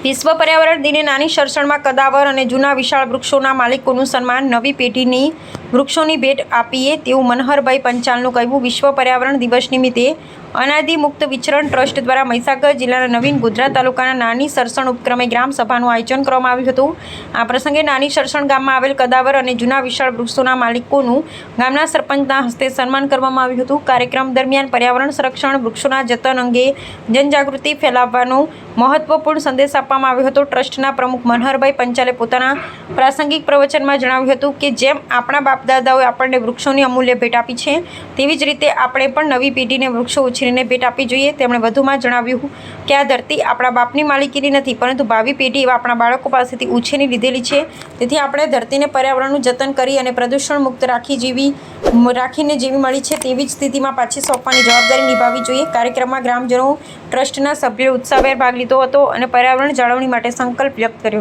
વિશ્વ પર્યાવરણ દિને નાની સરસણમાં કદાવર અને જૂના વિશાળ વૃક્ષોના માલિકોનું સન્માન, નવી પેઢીની વૃક્ષોની ભેટ આપીએ તેવું મનહરભાઈ પંચાલનું કહેવું. વિશ્વ પર્યાવરણ દિવસ નિમિત્તે અનાદિ મુક્ત વિચરણ ટ્રસ્ટ દ્વારા મહીસાગર જિલ્લાના નવીન ગોધરા તાલુકાના નાની સરસણ ઉપક્રમે ગ્રામ સભાનું આયોજન કરવામાં આવ્યું હતું. આ પ્રસંગે નાની સરસણ ગામમાં આવેલ કદાવર અને જૂના વિશાળ વૃક્ષોના માલિકોનું ગામના સરપંચના હસ્તે સન્માન કરવામાં આવ્યું હતું. કાર્યક્રમ દરમિયાન પર્યાવરણ સંરક્ષણ, વૃક્ષોના જતન અંગે જનજાગૃતિ ફેલાવવાનો મહત્વપૂર્ણ સંદેશ આપવામાં આવ્યો હતો. ટ્રસ્ટના પ્રમુખ મનહરભાઈ પંચાલે પોતાના પ્રાસંગિક પ્રવચનમાં જણાવ્યું હતું કે જેમ આપણા બાપદાદાઓએ આપણને વૃક્ષોની અમૂલ્ય ભેટ આપી છે, તેવી જ રીતે આપણે પણ નવી પેઢીને વૃક્ષો ઉછેરીને ભેટ આપવી જોઈએ. તેમણે વધુમાં જણાવ્યું કે આ ધરતી આપણા બાપની માલિકીની નથી, પરંતુ ભાવિ પેઢી એવા આપણા બાળકો પાસેથી ઉછેરી લીધેલી છે. તેથી આપણે ધરતીને, પર્યાવરણનું જતન કરી અને પ્રદૂષણ મુક્ત રાખીને જેવી મળી છે તેવી જ સ્થિતિમાં પાછી સોંપવાની જવાબદારી નિભાવવી જોઈએ. કાર્યક્રમમાં ગ્રામજનો, ટ્રસ્ટના સભ્યોએ ઉત્સાહભેર ભાગ લીધો હતો અને પર્યાવરણ જાળવણી માટે સંકલ્પ વ્યક્ત કર્યો હતો.